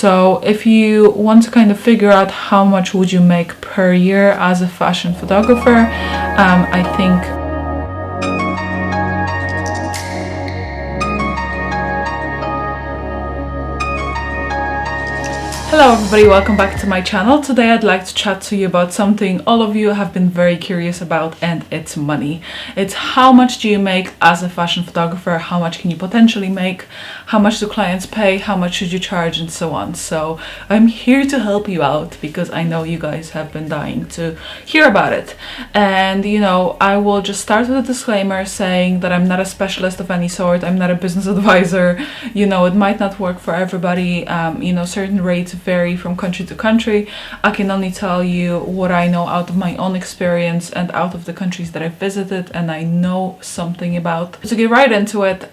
So if you want to kind of figure out how much would you make per year as a fashion photographer, I think Hello everybody, welcome back to my channel. Today I'd like to chat to you about something all of you have been very curious about, and it's money. It's how much do you make as a fashion photographer, how much can you potentially make, how much do clients pay, how much should you charge, and so on. So I'm here to help you out because I know you guys have been dying to hear about it. And you know, I will just start with a disclaimer saying that I'm not a specialist of any sort. I'm not a business advisor. You know, it might not work for everybody. You know, certain rates vary from country to country. I can only tell you what I know out of my own experience and out of the countries that I've visited and I know something about. To get right into it,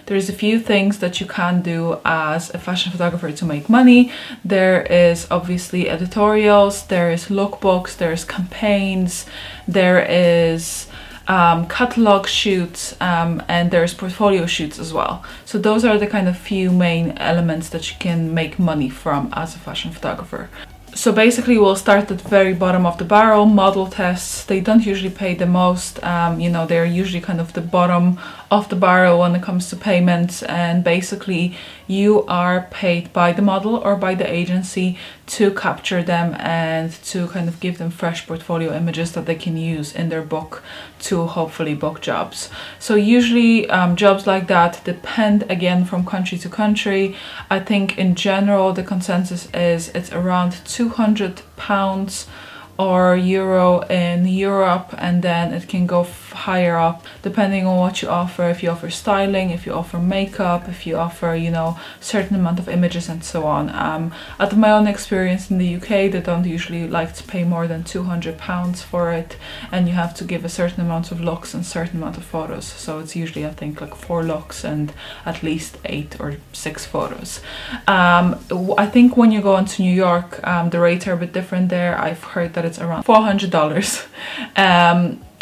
there's a few things that you can do as a fashion photographer to make money. There is obviously editorials, there is lookbooks, there's campaigns, there is catalog shoots, and there's portfolio shoots as well. So those are the kind of few main elements that you can make money from as a fashion photographer. So basically we'll start at the very bottom of the barrel. Model tests, they don't usually pay the most. You know, they're usually kind of the bottom of the barrel when it comes to payments, and basically you are paid by the model or by the agency to capture them and to kind of give them fresh portfolio images that they can use in their book to hopefully book jobs. So usually jobs like that depend again from country to country. I think in general the consensus is it's around £200 or euro in Europe, and then it can go higher up depending on what you offer. If you offer styling, if you offer makeup, if you offer, you know, certain amount of images and so on. Out of my own experience in the UK, they don't usually like to pay more than £200 for it, and you have to give a certain amount of looks and certain amount of photos. So it's usually, I think, like 4 looks and at least 8 or 6 photos. I think when you go into New York, the rates are a bit different there. I've heard that it's around $400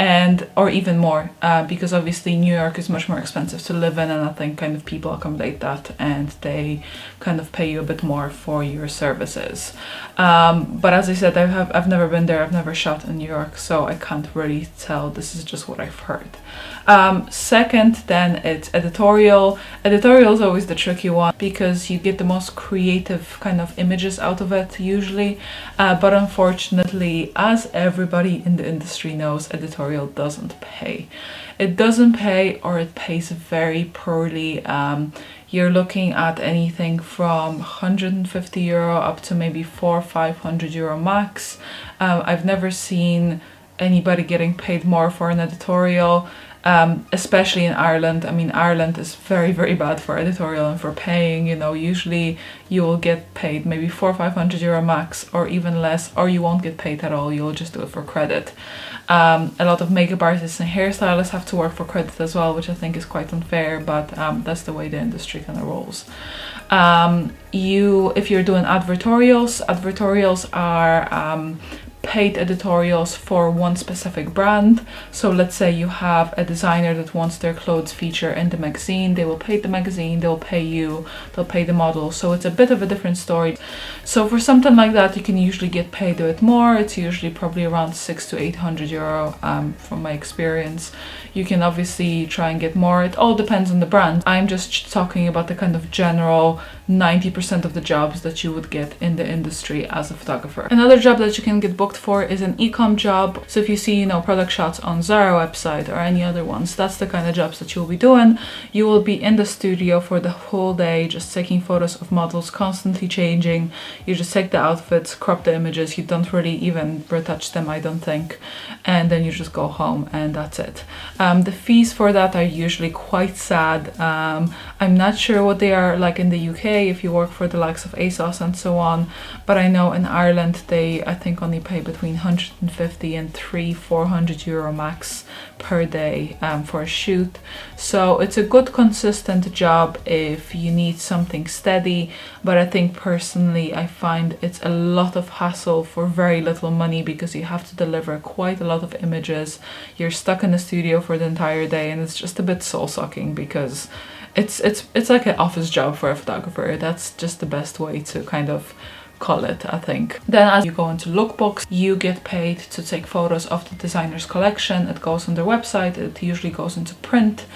and or even more, because obviously New York is much more expensive to live in, and I think kind of people accommodate that and they kind of pay you a bit more for your services. But as I said, I've never been there, I've never shot in New York, so I can't really tell. This is just what I've heard. Second, then it's editorial. Editorial is always the tricky one because you get the most creative kind of images out of it usually, but unfortunately, as everybody in the industry knows, editorial doesn't pay. It doesn't pay, or it pays very poorly. You're looking at anything from €150 up to maybe €400 or €500 max. I've never seen anybody getting paid more for an editorial, especially in Ireland. I mean, Ireland is very, very bad for editorial and for paying. You know, usually you will get paid maybe €400 or €500 max, or even less, or you won't get paid at all. You'll just do it for credit. A lot of makeup artists and hairstylists have to work for credit as well, which I think is quite unfair, but that's the way the industry kind of rolls. If you're doing advertorials are paid editorials for one specific brand. So let's say you have a designer that wants their clothes feature in the magazine. They will pay the magazine, they'll pay you, they'll pay the model. So it's a bit of a different story. So for something like that, you can usually get paid a bit more. It's usually probably around €600 to €800 from my experience. You can obviously try and get more. It all depends on the brand. I'm just talking about the kind of general 90% of the jobs that you would get in the industry as a photographer. Another job that you can get booked for is an e-com job. So if you see, you know, product shots on Zara website or any other ones, that's the kind of jobs that you'll be doing. You will be in the studio for the whole day, just taking photos of models, constantly changing. You just take the outfits, crop the images. You don't really even retouch them, I don't think. And then you just go home and that's it. The fees for that are usually quite sad. I'm not sure what they are like in the UK if you work for the likes of ASOS and so on, but I know in Ireland they, I think, only pay between 150 and €400 max per day for a shoot. So it's a good consistent job if you need something steady, but I think personally I find it's a lot of hassle for very little money because you have to deliver quite a lot of images. You're stuck in the studio for the entire day and it's just a bit soul-sucking because it's like an office job for a photographer. That's just the best way to kind of call it, I think. Then as you go into lookbooks, you get paid to take photos of the designer's collection. It goes on their website, it usually goes into print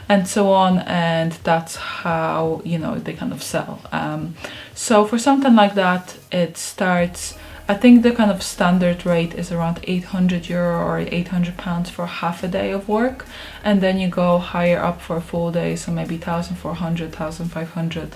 and so on, and that's how, you know, they kind of sell. So for something like that, it starts, I think the kind of standard rate is around €800 or £800 for half a day of work, and then you go higher up for a full day, so maybe 1,400, 1,500.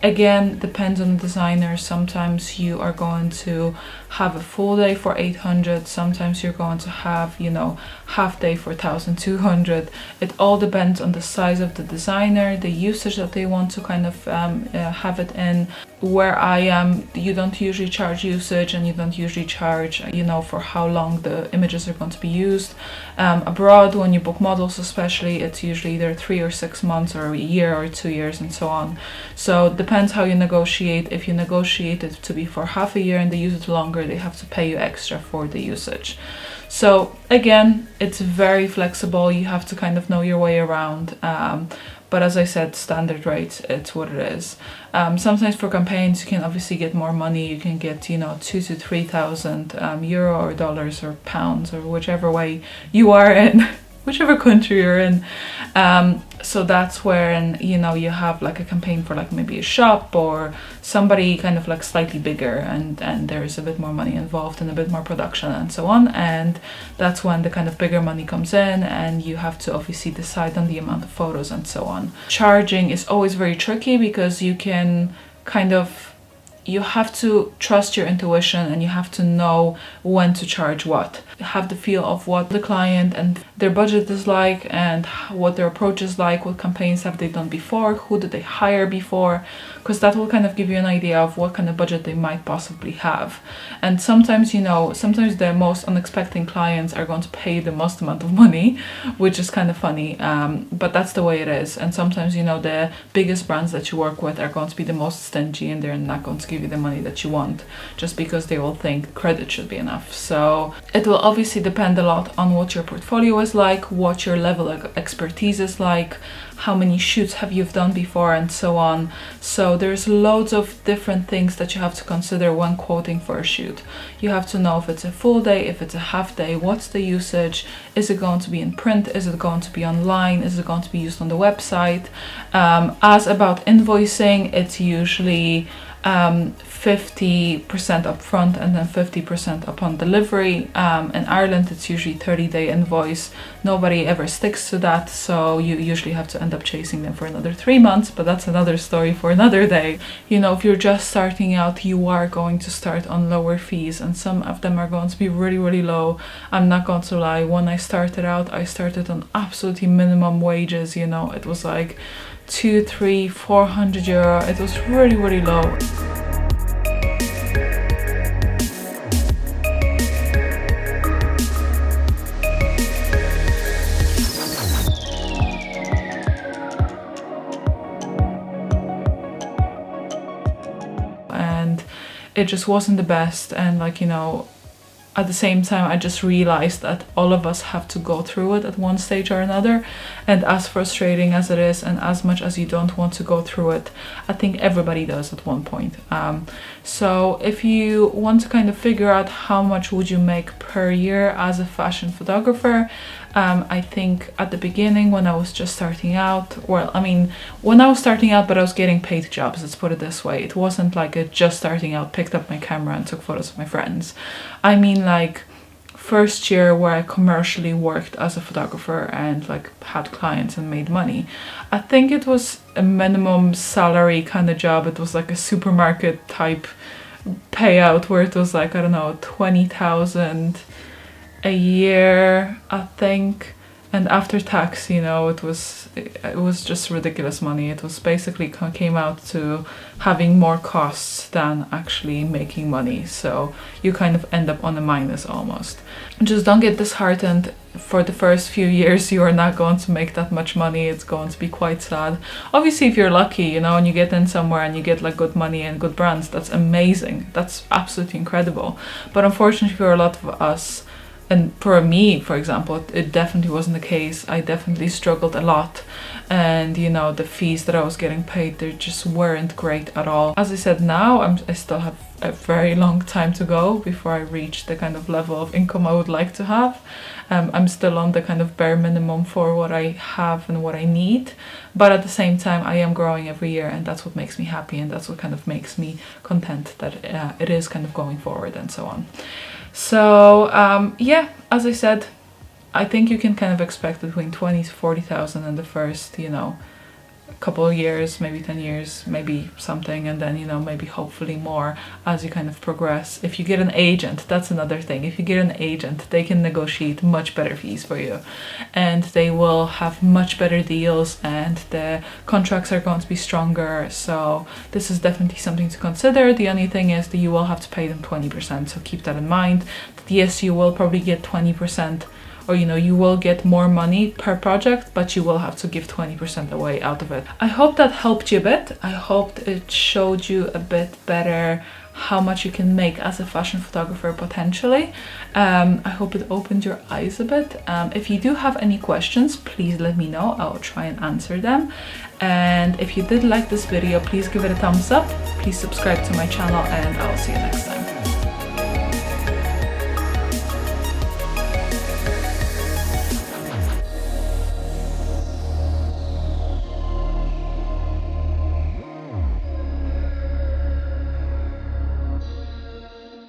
Again, depends on the designer. Sometimes you are going to have a full day for 800. Sometimes you're going to have, you know, half day for 1,200. It all depends on the size of the designer, the usage that they want to kind of have it in. Where I am, you don't usually charge usage, and you don't usually charge, you know, for how long the images are going to be used. Abroad, when you book models especially, it's usually either 3 or 6 months or a year or 2 years and so on. So it depends how you negotiate. If you negotiate it to be for half a year and they use it longer, they have to pay you extra for the usage. So again, it's very flexible. You have to kind of know your way around. But as I said, standard rates, it's what it is. Sometimes for campaigns, you can obviously get more money. You can get, you know, 2,000 to 3,000 euro or dollars or pounds or whichever way you are in, whichever country you're in. So that's where, you know, you have like a campaign for like maybe a shop or somebody kind of like slightly bigger, and there's a bit more money involved and a bit more production and so on. And that's when the kind of bigger money comes in, and you have to obviously decide on the amount of photos and so on. Charging is always very tricky because you can kind of, you have to trust your intuition, and you have to know when to charge what. Have the feel of what the client and their budget is like, and what their approach is like, what campaigns have they done before, who did they hire before, because that will kind of give you an idea of what kind of budget they might possibly have. And sometimes, you know, sometimes the most unexpected clients are going to pay the most amount of money, which is kind of funny, but that's the way it is. And sometimes, you know, the biggest brands that you work with are going to be the most stingy, and they're not going to give you the money that you want just because they will think credit should be enough. So it will obviously depend a lot on what your portfolio is like, what your level of expertise is like, how many shoots have you done before, and so on. So there's loads of different things that you have to consider when quoting for a shoot. You have to know if it's a full day, if it's a half day, what's the usage, is it going to be in print, is it going to be online, is it going to be used on the website. As about invoicing, it's usually 50% upfront and then 50% upon delivery. In Ireland, it's usually 30-day invoice. Nobody ever sticks to that, so you usually have to end up chasing them for another 3 months, but that's another story for another day. You know, if you're just starting out, you are going to start on lower fees, and some of them are going to be really, really low. I'm not going to lie, when I started out, I started on absolutely minimum wages. You know, it was like 200, 300, 400 euro. It was really, really low. And it just wasn't the best. And like, you know, at the same time, I just realized that all of us have to go through it at one stage or another. And as frustrating as it is, and as much as you don't want to go through it, I think everybody does at one point. So if you want to kind of figure out how much would you make per year as a fashion photographer, I think at the beginning, when I was just starting out, well, I mean, when I was starting out, but I was getting paid jobs, let's put it this way. It wasn't like a just starting out, picked up my camera and took photos of my friends. I mean, like, first year where I commercially worked as a photographer and like had clients and made money. I think it was a minimum salary kind of job. It was like a supermarket type payout where it was like, I don't know, 20,000 a year, I think. And after tax, you know, it was just ridiculous money. It was basically came out to having more costs than actually making money. So you kind of end up on a minus almost. Just don't get disheartened. For the first few years, you are not going to make that much money. It's going to be quite sad. Obviously, if you're lucky, you know, and you get in somewhere and you get like good money and good brands, that's amazing. That's absolutely incredible. But unfortunately for a lot of us, and for me, for example, it definitely wasn't the case. I definitely struggled a lot. and you know, the fees that I was getting paid, they just weren't great at all. As I said, now I still have a very long time to go before I reach the kind of level of income I would like to have. I'm still on the kind of bare minimum for what I have and what I need, but at the same time I am growing every year, and that's what makes me happy, and that's what kind of makes me content that it is kind of going forward and so on. So yeah, as I said, I think you can kind of expect between 20 to 40,000 in the first, you know, couple of years, maybe 10 years, maybe something, and then, you know, maybe hopefully more as you kind of progress. If you get an agent, that's another thing. If you get an agent, they can negotiate much better fees for you, and they will have much better deals, and the contracts are going to be stronger. So this is definitely something to consider. The only thing is that you will have to pay them 20%, so keep that in mind. Yes, you will probably get 20%, or you know, you will get more money per project, but you will have to give 20% away out of it. I hope that helped you a bit. I hope it showed you a bit better how much you can make as a fashion photographer potentially. I hope it opened your eyes a bit. If you do have any questions, please let me know. I'll try and answer them. And if you did like this video, please give it a thumbs up. Please subscribe to my channel, and I'll see you next time.